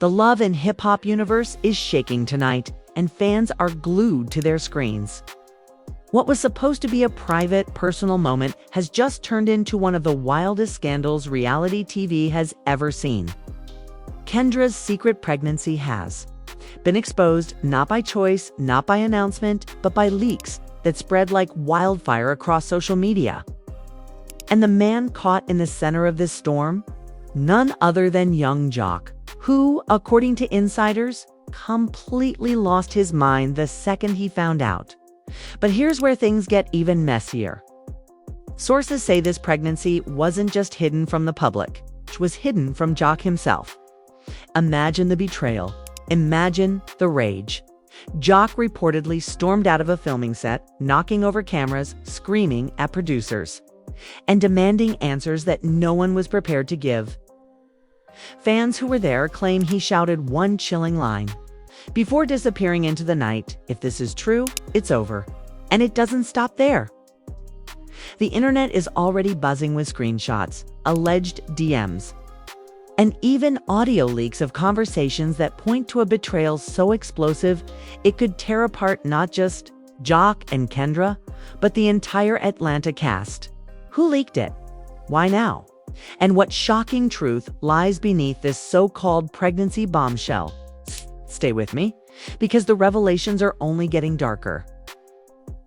The love and hip-hop universe is shaking tonight, and fans are glued to their screens. What was supposed to be a private, personal moment has just turned into one of the wildest scandals reality TV has ever seen. Kendra's secret pregnancy has been exposed not by choice, not by announcement, but by leaks that spread like wildfire across social media. And the man caught in the center of this storm? None other than young Jock, who, according to insiders, completely lost his mind the second he found out. But here's where things get even messier. Sources say this pregnancy wasn't just hidden from the public, it was hidden from Jock himself. Imagine the betrayal. Imagine the rage. Jock reportedly stormed out of a filming set, knocking over cameras, screaming at producers, and demanding answers that no one was prepared to give. Fans who were there claim he shouted one chilling line. Before disappearing into the night, if this is true, it's over. And it doesn't stop there. The internet is already buzzing with screenshots, alleged DMs, and even audio leaks of conversations that point to a betrayal so explosive it could tear apart not just Jock and Kendra, but the entire Atlanta cast. Who leaked it? Why now? And what shocking truth lies beneath this so-called pregnancy bombshell? Stay with me, because the revelations are only getting darker.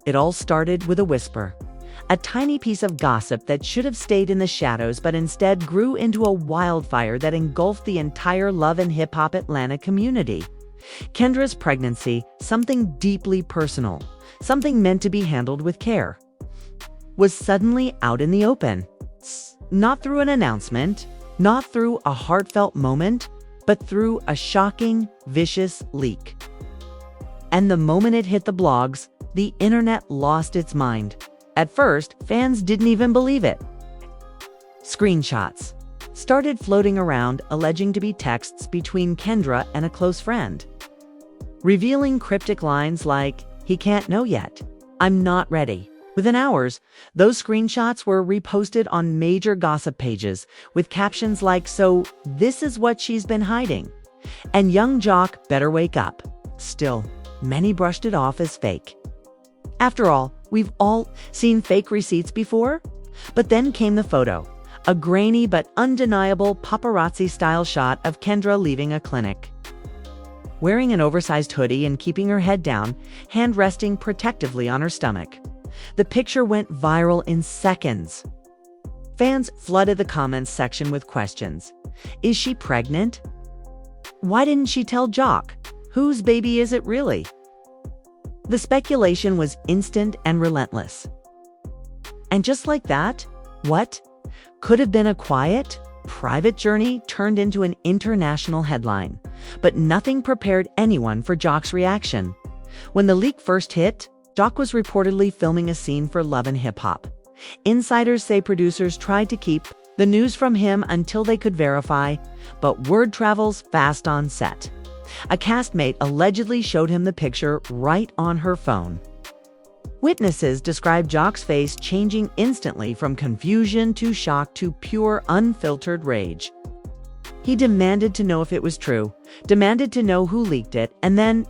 It all started with a whisper, a tiny piece of gossip that should have stayed in the shadows but instead grew into a wildfire that engulfed the entire love and hip-hop Atlanta community. Kendra's pregnancy, something deeply personal, something meant to be handled with care, was suddenly out in the open. Not through an announcement, not through a heartfelt moment, but through a shocking, vicious leak. And the moment it hit the blogs, the internet lost its mind. At first, fans didn't even believe it. Screenshots started floating around alleging to be texts between Kendra and a close friend, revealing cryptic lines like, "He can't know yet. I'm not ready." Within hours, those screenshots were reposted on major gossip pages with captions like, "So this is what she's been hiding," and "Young Jock better wake up." Still, many brushed it off as fake. After all, we've all seen fake receipts before. But then came the photo, a grainy but undeniable paparazzi-style shot of Kendra leaving a clinic, wearing an oversized hoodie and keeping her head down, hand resting protectively on her stomach. The picture went viral in seconds. Fans flooded the comments section with questions. Is she pregnant? Why didn't she tell Jock? Whose baby is it really? The speculation was instant and relentless. And just like that, what could have been a quiet, private journey turned into an international headline. But nothing prepared anyone for Jock's reaction. When the leak first hit, Jock was reportedly filming a scene for Love and Hip Hop. Insiders say producers tried to keep the news from him until they could verify, but word travels fast on set. A castmate allegedly showed him the picture right on her phone. Witnesses described Jock's face changing instantly from confusion to shock to pure unfiltered rage. He demanded to know if it was true, demanded to know who leaked it, and then,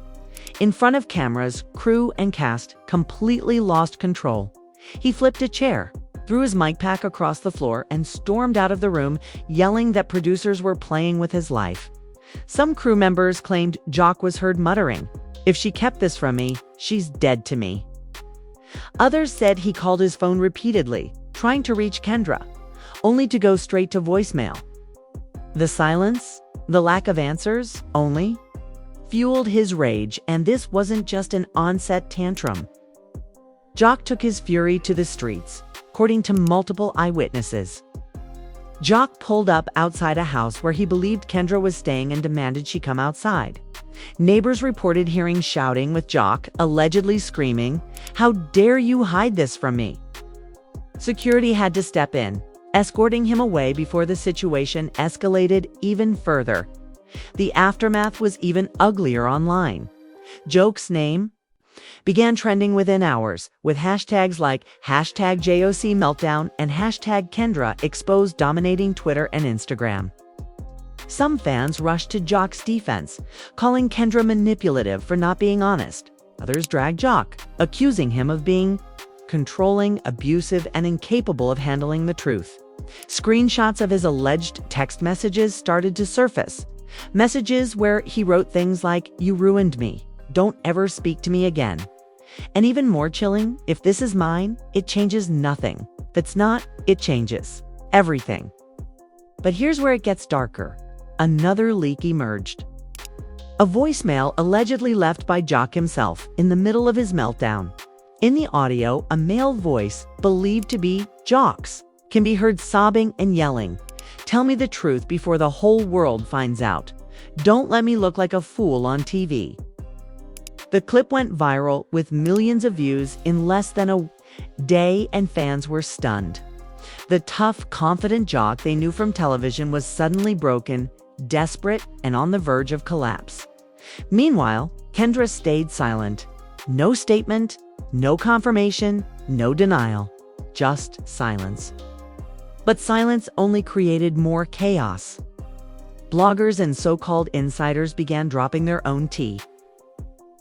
in front of cameras, crew, and cast, completely lost control. He flipped a chair, threw his mic pack across the floor, and stormed out of the room, yelling that producers were playing with his life. Some crew members claimed Jock was heard muttering, "If she kept this from me, she's dead to me." Others said he called his phone repeatedly, trying to reach Kendra, only to go straight to voicemail. The silence, the lack of answers, only fueled his rage, and this wasn't just an on-set tantrum. Jock took his fury to the streets, according to multiple eyewitnesses. Jock pulled up outside a house where he believed Kendra was staying and demanded she come outside. Neighbors reported hearing shouting, with Jock allegedly screaming, "How dare you hide this from me?" Security had to step in, escorting him away before the situation escalated even further. The aftermath was even uglier online. Jock's name began trending within hours, with hashtags like #JOC Meltdown and #Kendra Exposed dominating Twitter and Instagram. Some fans rushed to Jock's defense, calling Kendra manipulative for not being honest. Others dragged Jock, accusing him of being controlling, abusive, and incapable of handling the truth. Screenshots of his alleged text messages started to surface. Messages where he wrote things like, "You ruined me. Don't ever speak to me again." And even more chilling, "If this is mine, it changes nothing. If it's not, it changes everything." But here's where it gets darker. Another leak emerged. A voicemail allegedly left by Jock himself in the middle of his meltdown. In the audio, a male voice, believed to be Jock's, can be heard sobbing and yelling, "Tell me the truth before the whole world finds out. Don't let me look like a fool on TV." The clip went viral with millions of views in less than a day, and fans were stunned. The tough, confident Jock they knew from television was suddenly broken, desperate, and on the verge of collapse. Meanwhile, Kendra stayed silent. No statement, no confirmation, no denial, just silence. But silence only created more chaos. Bloggers and so-called insiders began dropping their own tea.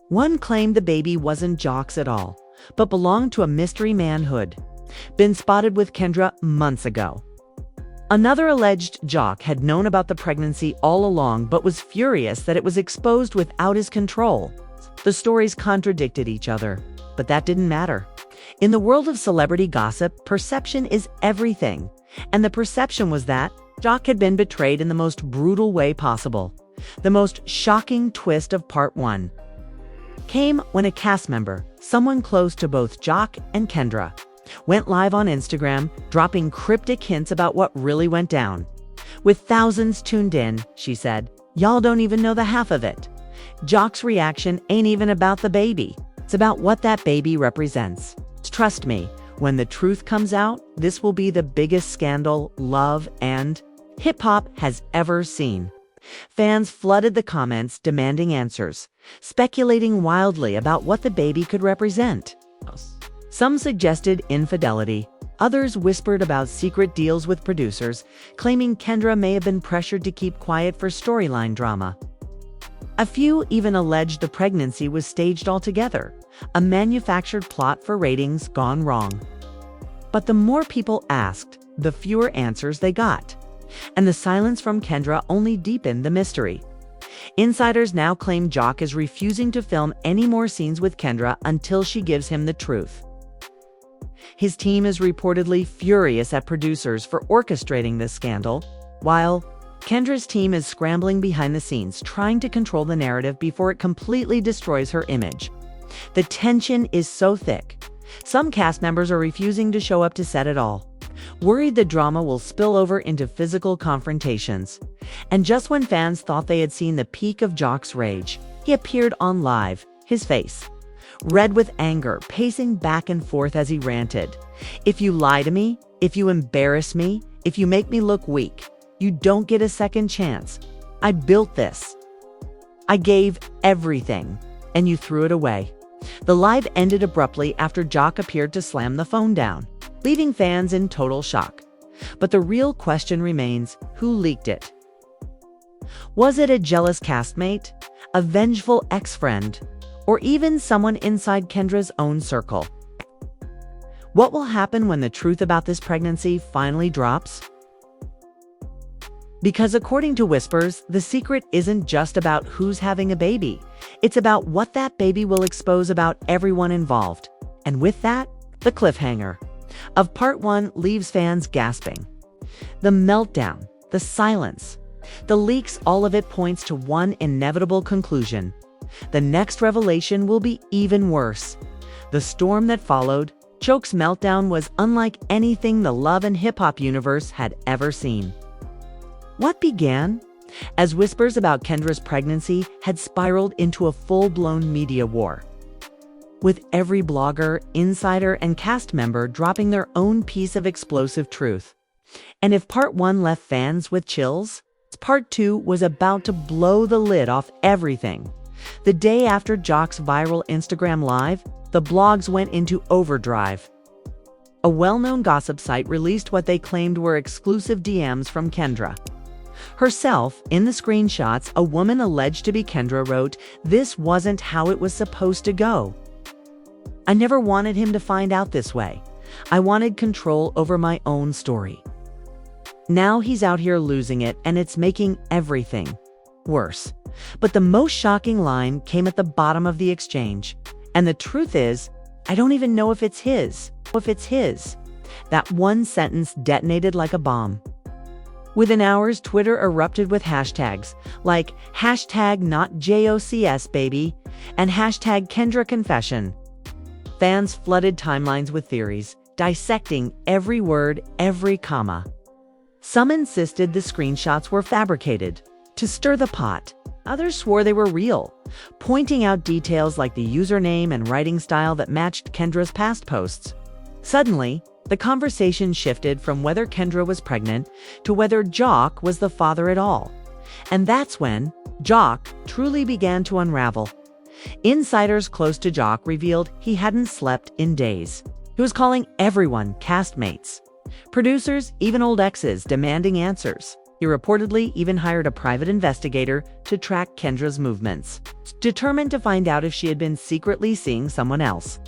One claimed the baby wasn't Jock's at all, but belonged to a mystery manhood, been spotted with Kendra months ago. Another alleged Jock had known about the pregnancy all along but was furious that it was exposed without his control. The stories contradicted each other, but that didn't matter. In the world of celebrity gossip, perception is everything, and the perception was that Jock had been betrayed in the most brutal way possible. The most shocking twist of part 1 came when a cast member, someone close to both Jock and Kendra, went live on Instagram, dropping cryptic hints about what really went down. "With thousands tuned in," she said, "y'all don't even know the half of it. Jock's reaction ain't even about the baby. It's about what that baby represents. Trust me, when the truth comes out, this will be the biggest scandal love and hip-hop has ever seen." Fans flooded the comments demanding answers, speculating wildly about what the baby could represent. Some suggested infidelity. Others whispered about secret deals with producers, claiming Kendra may have been pressured to keep quiet for storyline drama. A few even alleged the pregnancy was staged altogether, a manufactured plot for ratings gone wrong. But the more people asked, the fewer answers they got. And the silence from Kendra only deepened the mystery. Insiders now claim Jock is refusing to film any more scenes with Kendra until she gives him the truth. His team is reportedly furious at producers for orchestrating this scandal, while Kendra's team is scrambling behind the scenes, trying to control the narrative before it completely destroys her image. The tension is so thick. Some cast members are refusing to show up to set at all, worried the drama will spill over into physical confrontations. And just when fans thought they had seen the peak of Jock's rage, he appeared on live, his face red with anger, pacing back and forth as he ranted. "If you lie to me, if you embarrass me, if you make me look weak, you don't get a second chance. I built this. I gave everything, and you threw it away." The live ended abruptly after Jock appeared to slam the phone down, leaving fans in total shock. But the real question remains, who leaked it? Was it a jealous castmate, a vengeful ex-friend, or even someone inside Kendra's own circle? What will happen when the truth about this pregnancy finally drops? Because according to whispers, the secret isn't just about who's having a baby. It's about what that baby will expose about everyone involved. And with that, the cliffhanger of part 1 leaves fans gasping. The meltdown, the silence, the leaks, all of it points to one inevitable conclusion. The next revelation will be even worse. The storm that followed, Jock's meltdown, was unlike anything the love and hip-hop universe had ever seen. What began as whispers about Kendra's pregnancy had spiraled into a full-blown media war, with every blogger, insider, and cast member dropping their own piece of explosive truth. And if part 1 left fans with chills, part 2 was about to blow the lid off everything. The day after Jock's viral Instagram Live, the blogs went into overdrive. A well-known gossip site released what they claimed were exclusive DMs from Kendra. Herself, in the screenshots, a woman alleged to be Kendra wrote, "This wasn't how it was supposed to go. I never wanted him to find out this way. I wanted control over my own story. Now he's out here losing it, and it's making everything worse." But the most shocking line came at the bottom of the exchange. "And the truth is, I don't even know if it's his. That one sentence detonated like a bomb. Within hours, Twitter erupted with hashtags like #NotJocsBaby and #KendraConfession. Fans flooded timelines with theories, dissecting every word, every comma. Some insisted the screenshots were fabricated to stir the pot. Others swore they were real, pointing out details like the username and writing style that matched Kendra's past posts. Suddenly, the conversation shifted from whether Kendra was pregnant to whether Jock was the father at all. And that's when Jock truly began to unravel. Insiders close to Jock revealed he hadn't slept in days. He was calling everyone castmates, producers, even old exes, demanding answers. He reportedly even hired a private investigator to track Kendra's movements, determined to find out if she had been secretly seeing someone else.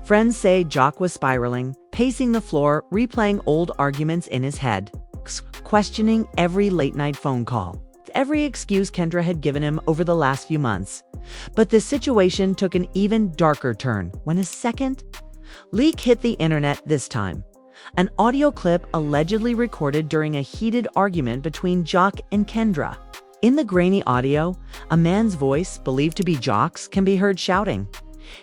Friends say Jock was spiraling, pacing the floor, replaying old arguments in his head, questioning every late-night phone call, every excuse Kendra had given him over the last few months. But the situation took an even darker turn when a second leak hit the internet this time. An audio clip allegedly recorded during a heated argument between Jock and Kendra. In the grainy audio, a man's voice, believed to be Jock's, can be heard shouting,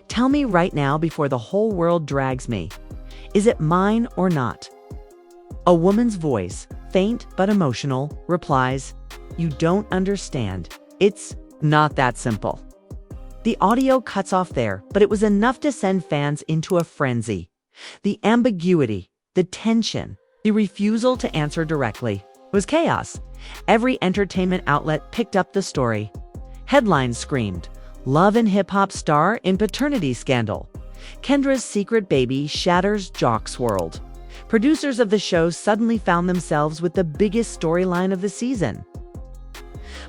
"Tell me right now before the whole world drags me. Is it mine or not?" A woman's voice, faint but emotional, replies, "You don't understand. It's not that simple." The audio cuts off there, but it was enough to send fans into a frenzy. The ambiguity, the tension, the refusal to answer directly. It was chaos. Every entertainment outlet picked up the story. Headlines screamed, "Love and hip-hop star in paternity scandal. Kendra's secret baby shatters Jock's world." Producers of the show suddenly found themselves with the biggest storyline of the season.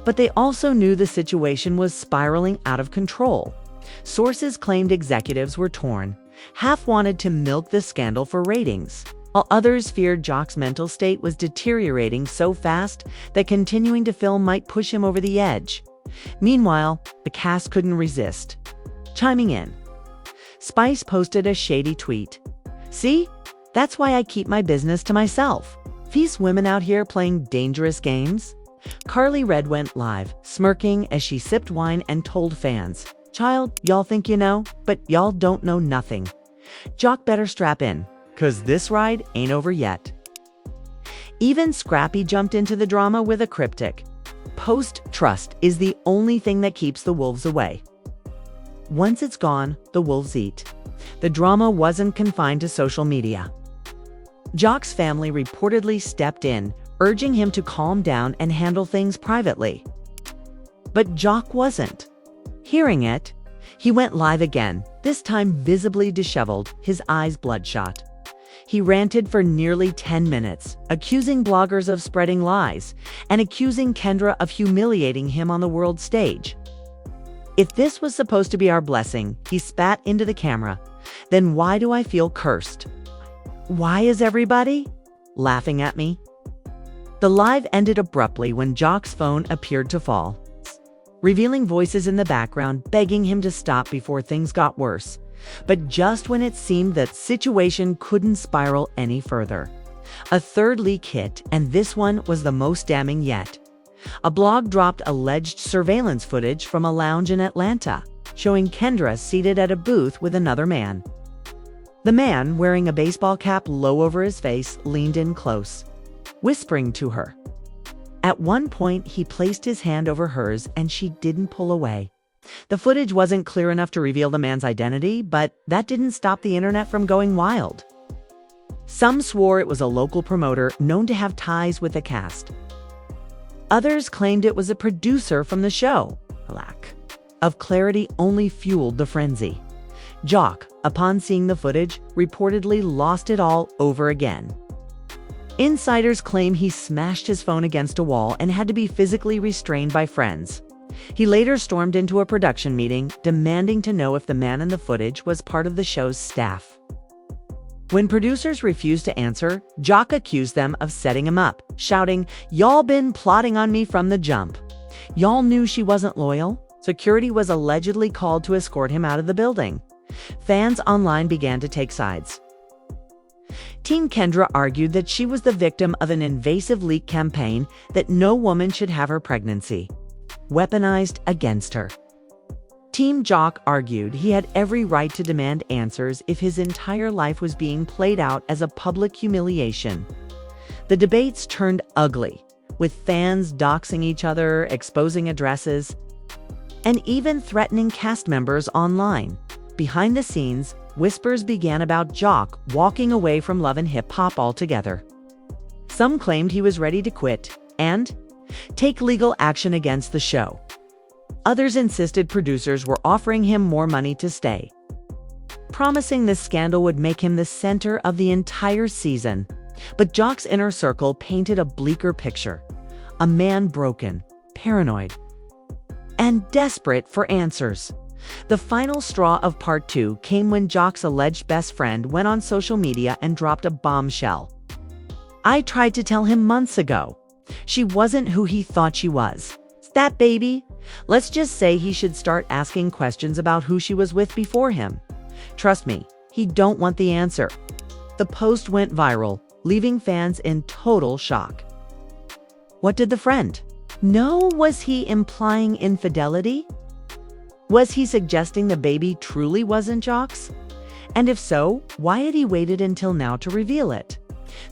But they also knew the situation was spiraling out of control. Sources claimed executives were torn. Half wanted to milk the scandal for ratings, while others feared Jock's mental state was deteriorating so fast that continuing to film might push him over the edge. Meanwhile, the cast couldn't resist, chiming in. Spice posted a shady tweet. "See? That's why I keep my business to myself. These women out here playing dangerous games." Carly Red went live, smirking as she sipped wine and told fans, "Child, y'all think you know, but y'all don't know nothing. Jock better strap in, 'cause this ride ain't over yet." Even Scrappy jumped into the drama with a cryptic, "Post-trust is the only thing that keeps the wolves away. Once it's gone, the wolves eat." The drama wasn't confined to social media. Jock's family reportedly stepped in, urging him to calm down and handle things privately. But Jock wasn't. Hearing it, he went live again, this time visibly disheveled, his eyes bloodshot. He ranted for nearly 10 minutes, accusing bloggers of spreading lies and accusing Kendra of humiliating him on the world stage. "If this was supposed to be our blessing," he spat into the camera, "then why do I feel cursed? Why is everybody laughing at me?" The live ended abruptly when Jock's phone appeared to fall, revealing voices in the background begging him to stop before things got worse. But just when it seemed that situation couldn't spiral any further, a third leak hit, and this one was the most damning yet. A blog dropped alleged surveillance footage from a lounge in Atlanta, showing Kendra seated at a booth with another man. The man, wearing a baseball cap low over his face, leaned in close, whispering to her. At one point, he placed his hand over hers and she didn't pull away. The footage wasn't clear enough to reveal the man's identity, but that didn't stop the internet from going wild. Some swore it was a local promoter known to have ties with the cast. Others claimed it was a producer from the show. A lack of clarity only fueled the frenzy. Jock, upon seeing the footage, reportedly lost it all over again. Insiders claim he smashed his phone against a wall and had to be physically restrained by friends. He later stormed into a production meeting, demanding to know if the man in the footage was part of the show's staff. When producers refused to answer, Jock accused them of setting him up, shouting, "Y'all been plotting on me from the jump. Y'all knew she wasn't loyal?" Security was allegedly called to escort him out of the building. Fans online began to take sides. Team Kendra argued that she was the victim of an invasive leak campaign, that no woman should have her pregnancy weaponized against her. Team Jock argued he had every right to demand answers if his entire life was being played out as a public humiliation. The debates turned ugly, with fans doxing each other, exposing addresses, and even threatening cast members online. Behind the scenes, whispers began about Jock walking away from Love and Hip Hop altogether. Some claimed he was ready to quit and take legal action against the show. Others insisted producers were offering him more money to stay, promising this scandal would make him the center of the entire season. But Jock's inner circle painted a bleaker picture: a man broken, paranoid, and desperate for answers. The final straw of part 2 came when Jock's alleged best friend went on social media and dropped a bombshell. "I tried to tell him months ago. She wasn't who he thought she was. That baby? Let's just say he should start asking questions about who she was with before him. Trust me, he don't want the answer." The post went viral, leaving fans in total shock. What did the friend know? Was he implying infidelity? Was he suggesting the baby truly wasn't Jock's? And if so, why had he waited until now to reveal it?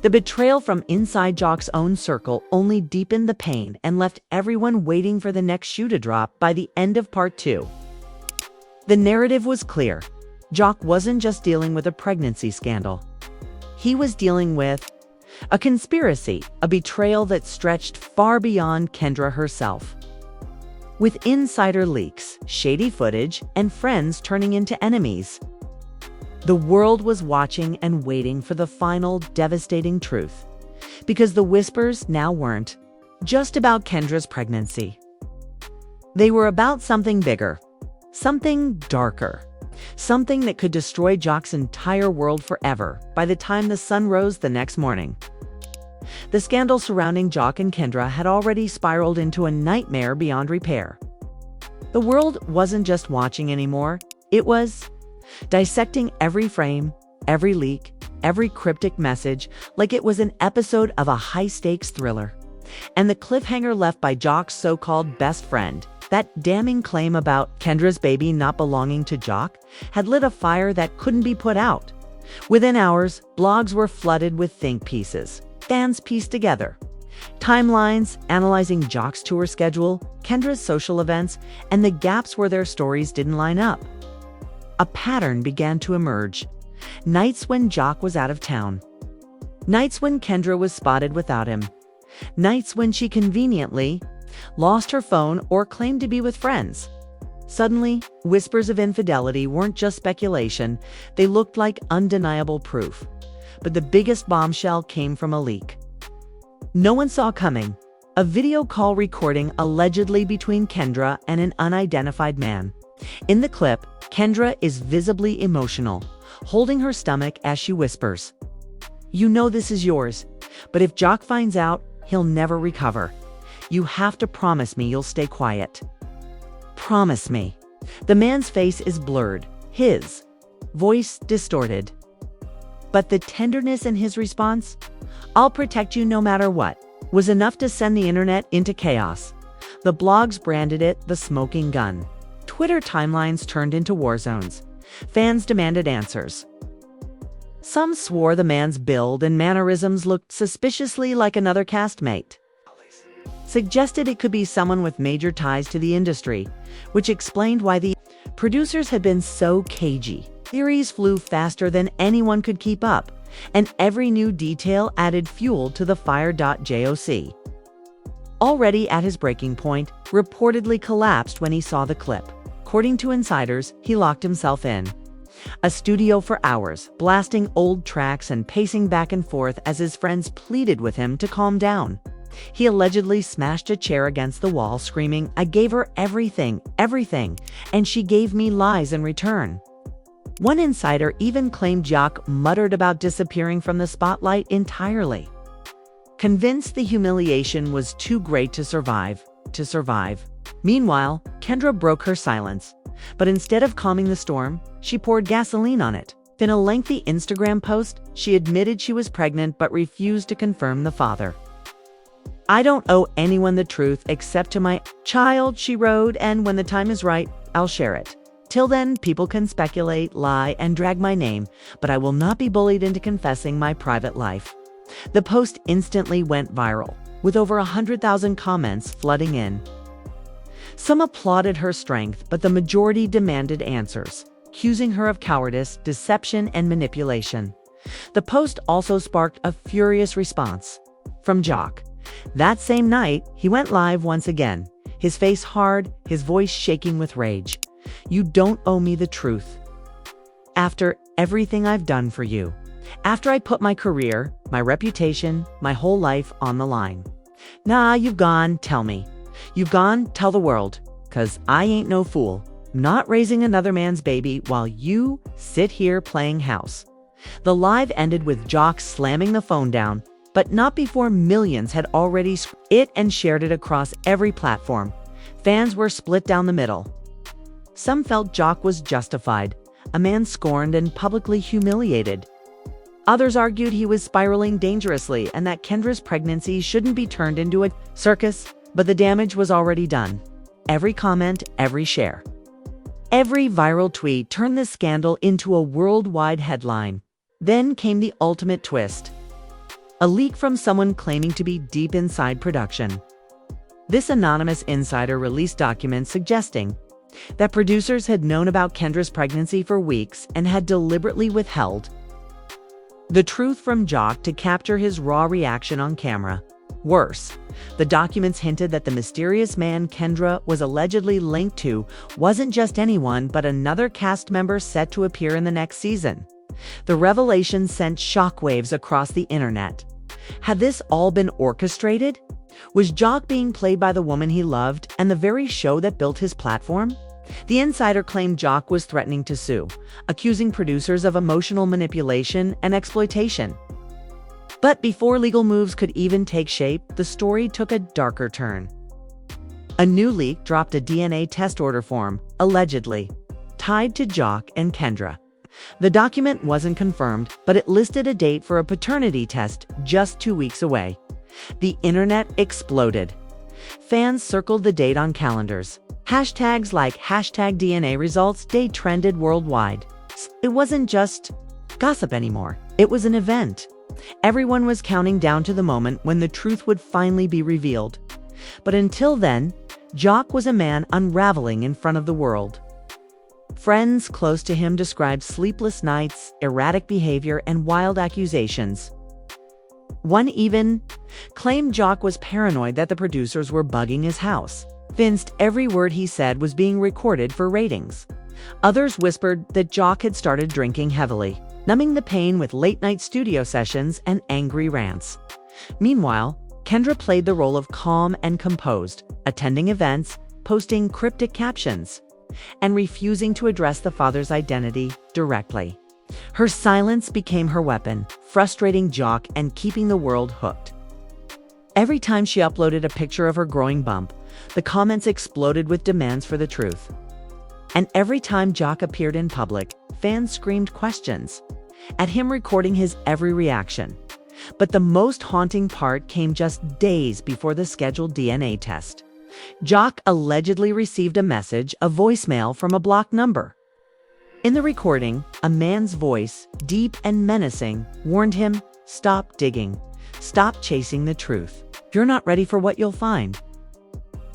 The betrayal from inside Jock's own circle only deepened the pain and left everyone waiting for the next shoe to drop by the end of part 2. The narrative was clear. Jock wasn't just dealing with a pregnancy scandal. He was dealing with a conspiracy, a betrayal that stretched far beyond Kendra herself. With insider leaks, shady footage, and friends turning into enemies, the world was watching and waiting for the final devastating truth. Because the whispers now weren't just about Kendra's pregnancy. They were about something bigger, something darker, something that could destroy Jock's entire world forever by the time the sun rose the next morning. The scandal surrounding Jock and Kendra had already spiraled into a nightmare beyond repair. The world wasn't just watching anymore, it was dissecting every frame, every leak, every cryptic message like it was an episode of a high-stakes thriller. And the cliffhanger left by Jock's so-called best friend, that damning claim about Kendra's baby not belonging to Jock, had lit a fire that couldn't be put out. Within hours, blogs were flooded with think pieces. Fans pieced together timelines, analyzing Jock's tour schedule, Kendra's social events, and the gaps where their stories didn't line up. A pattern began to emerge. Nights when Jock was out of town. Nights when Kendra was spotted without him. Nights when she conveniently lost her phone or claimed to be with friends. Suddenly, whispers of infidelity weren't just speculation, they looked like undeniable proof. But the biggest bombshell came from a leak no one saw coming. A video call recording allegedly between Kendra and an unidentified man. In the clip, Kendra is visibly emotional, holding her stomach as she whispers, "You know this is yours, but if Jock finds out, he'll never recover. You have to promise me you'll stay quiet. Promise me." The man's face is blurred, his voice distorted. But the tenderness in his response, "I'll protect you no matter what," was enough to send the internet into chaos. The blogs branded it the smoking gun. Twitter timelines turned into war zones. Fans demanded answers. Some swore the man's build and mannerisms looked suspiciously like another castmate. Suggested it could be someone with major ties to the industry, which explained why the producers had been so cagey. Theories flew faster than anyone could keep up, and every new detail added fuel to the fire. Jock, already at his breaking point, reportedly collapsed when he saw the clip. According to insiders, he locked himself in. a studio for hours, blasting old tracks and pacing back and forth as his friends pleaded with him to calm down. He allegedly smashed a chair against the wall, screaming, "I gave her everything, everything, and she gave me lies in return." One insider even claimed Jock muttered about disappearing from the spotlight entirely. Convinced the humiliation was too great to survive. Meanwhile, Kendra broke her silence, but instead of calming the storm, she poured gasoline on it. In a lengthy Instagram post, she admitted she was pregnant but refused to confirm the father. "I don't owe anyone the truth except to my child," she wrote, "and when the time is right, I'll share it. Till then, people can speculate, lie, and drag my name, but I will not be bullied into confessing my private life." The post instantly went viral, with over 100,000 comments flooding in. Some applauded her strength, but the majority demanded answers, accusing her of cowardice, deception, and manipulation. The post also sparked a furious response from Jock. That same night, he went live once again, his face hard, his voice shaking with rage. "You don't owe me the truth. After everything I've done for you. After I put my career, my reputation, my whole life on the line. Nah, you've gone, tell me. You've gone, tell the world, 'cause I ain't no fool. I'm not raising another man's baby while you sit here playing house." The live ended with Jock slamming the phone down, but not before millions had already it and shared it across every platform. Fans were split down the middle. Some felt Jock was justified, a man scorned and publicly humiliated. Others argued he was spiraling dangerously and that Kendra's pregnancy shouldn't be turned into a circus, but the damage was already done. Every comment, every share, every viral tweet turned this scandal into a worldwide headline. Then came the ultimate twist. A leak from someone claiming to be deep inside production. This anonymous insider released documents suggesting that producers had known about Kendra's pregnancy for weeks and had deliberately withheld the truth from Jock to capture his raw reaction on camera. Worse, the documents hinted that the mysterious man Kendra was allegedly linked to wasn't just anyone but another cast member set to appear in the next season. The revelation sent shockwaves across the internet. Had this all been orchestrated? Was Jock being played by the woman he loved and the very show that built his platform? The insider claimed Jock was threatening to sue, accusing producers of emotional manipulation and exploitation. But before legal moves could even take shape, the story took a darker turn. A new leak dropped a DNA test order form, allegedly tied to Jock and Kendra. The document wasn't confirmed, but it listed a date for a paternity test just 2 weeks away. The internet exploded. Fans circled the date on calendars. Hashtags like #DNA results day trended worldwide. It wasn't just gossip anymore. It was an event. Everyone was counting down to the moment when the truth would finally be revealed. But until then, Jock was a man unraveling in front of the world. Friends close to him described sleepless nights, erratic behavior, and wild accusations. One even claimed Jock was paranoid that the producers were bugging his house, convinced every word he said was being recorded for ratings. Others whispered that Jock had started drinking heavily, numbing the pain with late-night studio sessions and angry rants. Meanwhile, Kendra played the role of calm and composed, attending events, posting cryptic captions, and refusing to address the father's identity directly. Her silence became her weapon, frustrating Jock and keeping the world hooked. Every time she uploaded a picture of her growing bump, the comments exploded with demands for the truth. And every time Jock appeared in public, fans screamed questions at him, recording his every reaction. But the most haunting part came just days before the scheduled DNA test. Jock allegedly received a message, a voicemail from a blocked number. In the recording, a man's voice, deep and menacing, warned him, "Stop digging. Stop chasing the truth. You're not ready for what you'll find."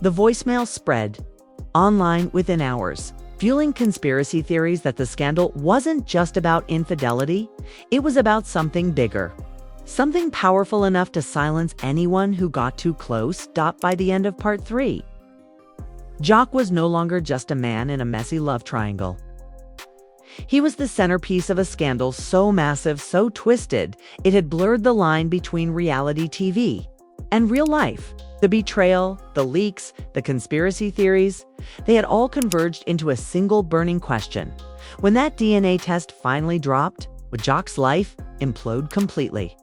The voicemail spread online within hours, fueling conspiracy theories that the scandal wasn't just about infidelity, it was about something bigger. Something powerful enough to silence anyone who got too close. By the end of part 3, Jock was no longer just a man in a messy love triangle. He was the centerpiece of a scandal so massive, so twisted, it had blurred the line between reality TV and real life. The betrayal, the leaks, the conspiracy theories, they had all converged into a single burning question. When that DNA test finally dropped, would Jock's life implode completely?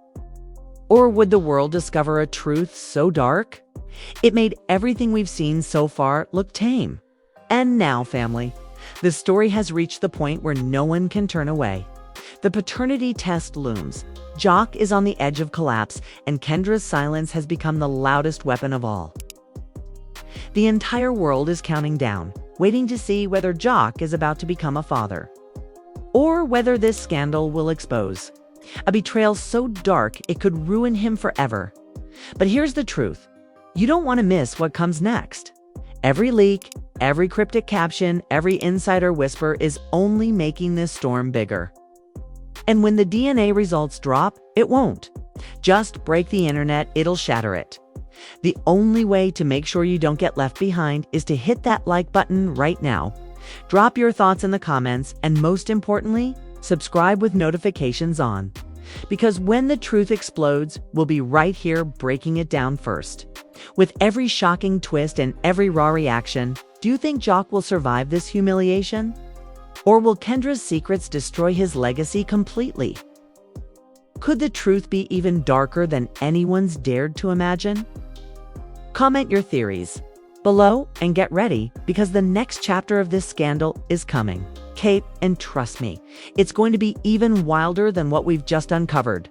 Or would the world discover a truth so dark it made everything we've seen so far look tame? And now, family, the story has reached the point where no one can turn away. The paternity test looms. Jock is on the edge of collapse, and Kendra's silence has become the loudest weapon of all. The entire world is counting down, waiting to see whether Jock is about to become a father, or whether this scandal will expose a betrayal so dark it could ruin him forever. But here's the truth. You don't want to miss what comes next. Every leak, every cryptic caption, every insider whisper is only making this storm bigger. And when the DNA results drop, it won't just break the internet, it'll shatter it. The only way to make sure you don't get left behind is to hit that like button right now. Drop your thoughts in the comments, and most importantly, subscribe with notifications on. Because when the truth explodes, we'll be right here breaking it down first. With every shocking twist and every raw reaction, do you think Jock will survive this humiliation? Or will Kendra's secrets destroy his legacy completely? Could the truth be even darker than anyone's dared to imagine? Comment your theories below and get ready, because the next chapter of this scandal is coming. And trust me, it's going to be even wilder than what we've just uncovered.